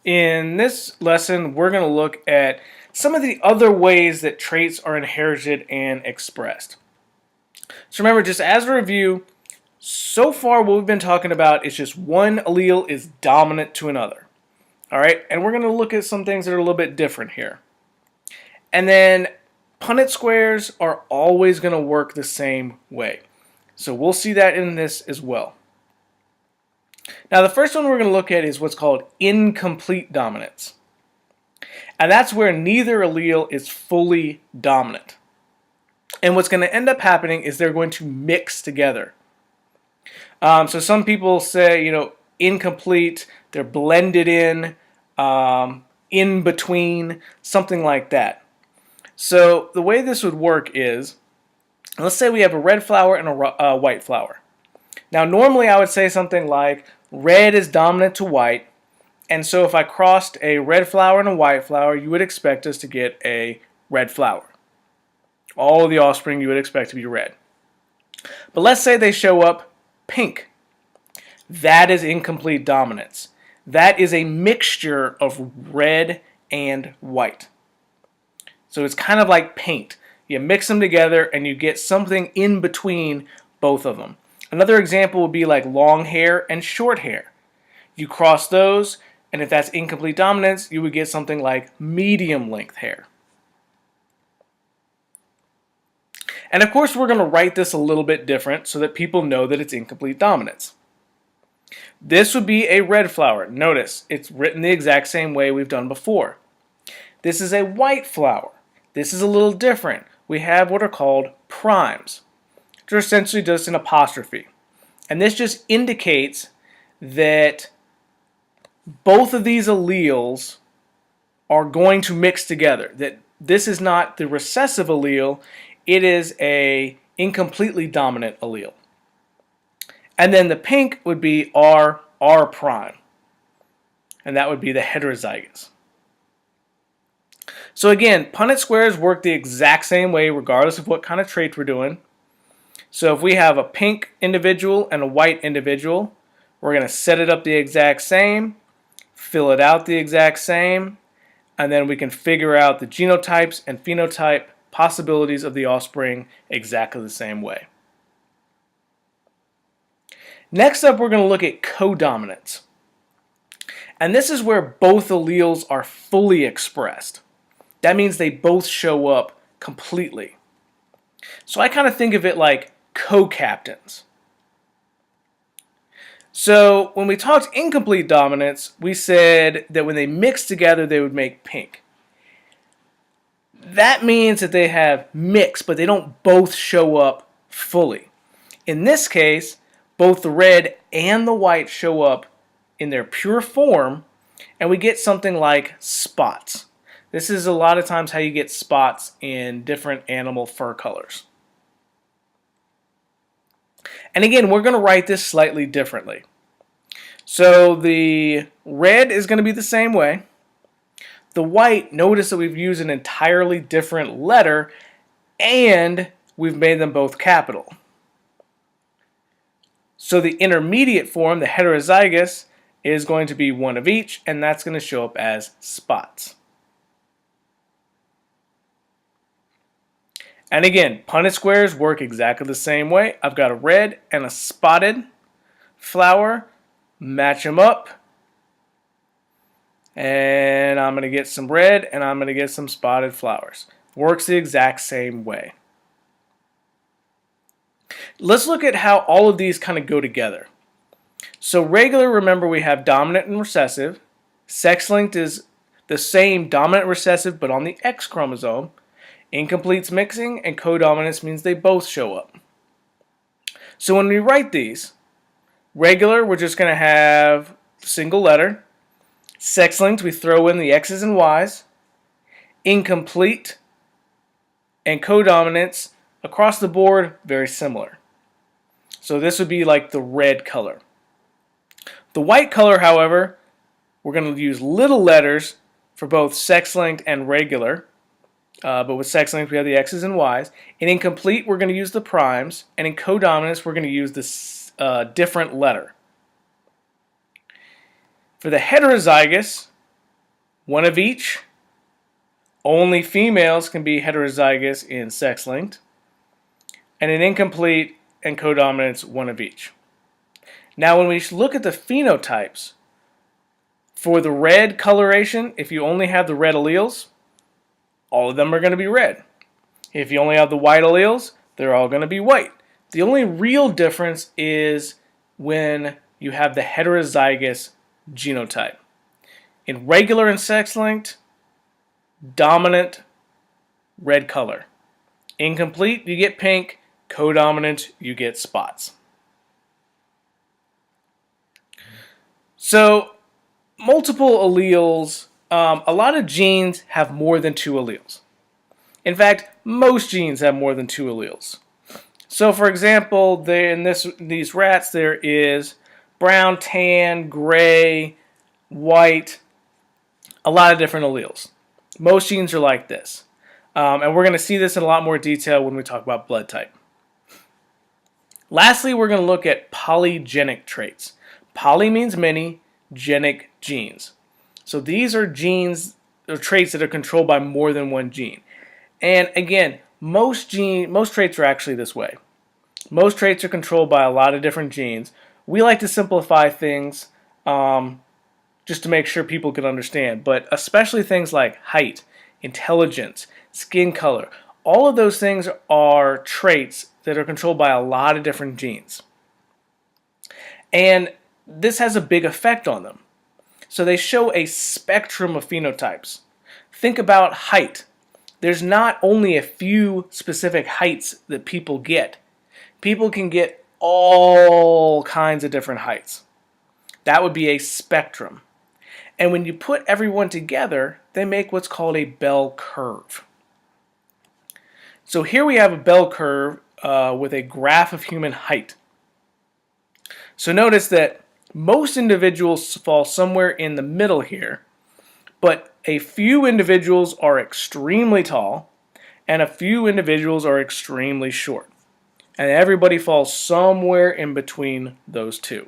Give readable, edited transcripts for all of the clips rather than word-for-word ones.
In this lesson, we're going to look at some of the other ways that traits are inherited and expressed. So remember, just as a review, so far what we've been talking about is just one allele is dominant to another. All right, and we're going to look at some things that are a little bit different here. And then Punnett squares are always going to work the same way. So we'll see that in this as well. Now the first one we're going to look at is what's called incomplete dominance. And that's where neither allele is fully dominant. And what's going to end up happening is they're going to mix together. So some people say, incomplete, they're blended in between, something like that. So the way this would work is, let's say we have a red flower and a white flower. Now normally I would say something like red is dominant to white, and so if I crossed a red flower and a white flower, you would expect us to get a red flower. All of the offspring you would expect to be red. But let's say they show up pink. That is incomplete dominance. That is a mixture of red and white. So it's kind of like paint. You mix them together and you get something in between both of them. Another example would be like long hair and short hair. You cross those, and if that's incomplete dominance, you would get something like medium length hair. And of course, we're going to write this a little bit different so that people know that it's incomplete dominance. This would be a red flower. Notice, it's written the exact same way we've done before. This is a white flower. This is a little different. We have what are called primes, which are essentially just an apostrophe. And this just indicates that both of these alleles are going to mix together. That this is not the recessive allele, it is a incompletely dominant allele. And then the pink would be R prime. And that would be the heterozygous. So again, Punnett squares work the exact same way regardless of what kind of trait we're doing. So if we have a pink individual and a white individual, we're going to set it up the exact same, fill it out the exact same, and then we can figure out the genotypes and phenotype possibilities of the offspring exactly the same way. Next up, we're going to look at codominance. And this is where both alleles are fully expressed. That means they both show up completely. So I kind of think of it like co-captains. So when we talked incomplete dominance, we said that when they mix together, they would make pink. That means that they have mixed, but they don't both show up fully. In this case, both the red and the white show up in their pure form, and we get something like spots. This is a lot of times how you get spots in different animal fur colors. And again, we're going to write this slightly differently. So the red is going to be the same way. The white, notice that we've used an entirely different letter, and we've made them both capital. So the intermediate form, the heterozygous, is going to be one of each, and that's going to show up as spots. And again, Punnett squares work exactly the same way. I've got a red and a spotted flower. Match them up. And I'm going to get some red and I'm going to get some spotted flowers. Works the exact same way. Let's look at how all of these kind of go together. So regular, remember we have dominant and recessive. Sex-linked is the same dominant recessive but on the X chromosome. Incomplete's mixing, and codominance means they both show up. So when we write these, regular, we're just going to have single letter. Sex-linked, we throw in the X's and Y's. Incomplete and codominance, across the board, very similar. So this would be like the red color. The white color, however, we're going to use little letters for both sex-linked and regular. But with sex-linked, we have the X's and Y's. In incomplete, we're going to use the primes. And in codominance, we're going to use this different letter. For the heterozygous, one of each. Only females can be heterozygous in sex-linked. And an incomplete and codominance, one of each. Now when we look at the phenotypes, for the red coloration, if you only have the red alleles, all of them are going to be red. If you only have the white alleles, they're all going to be white. The only real difference is when you have the heterozygous genotype. In regular and sex-linked, dominant, red color. Incomplete, you get pink. Codominant, you get spots. So, multiple alleles, a lot of genes have more than 2 alleles. In fact, most genes have more than 2 alleles. So, for example, in these rats, there is brown, tan, gray, white, a lot of different alleles. Most genes are like this. And we're going to see this in a lot more detail when we talk about blood type. Lastly, we're going to look at polygenic traits. Poly means many, genic, genes. So these are genes or traits that are controlled by more than one gene. And again, most traits are actually this way. Most traits are controlled by a lot of different genes. We like to simplify things just to make sure people can understand, but especially things like height, intelligence, skin color, all of those things are traits that are controlled by a lot of different genes. And this has a big effect on them. So they show a spectrum of phenotypes. Think about height. There's not only a few specific heights that people get. People can get all kinds of different heights. That would be a spectrum. And when you put everyone together, they make what's called a bell curve. So here we have a bell curve with a graph of human height. So notice that most individuals fall somewhere in the middle here, but a few individuals are extremely tall and a few individuals are extremely short. And everybody falls somewhere in between those two.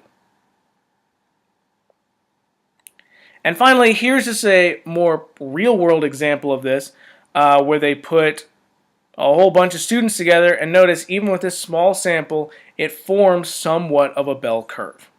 And finally, here's just a more real-world example of this, where they put a whole bunch of students together, and notice even with this small sample, it forms somewhat of a bell curve.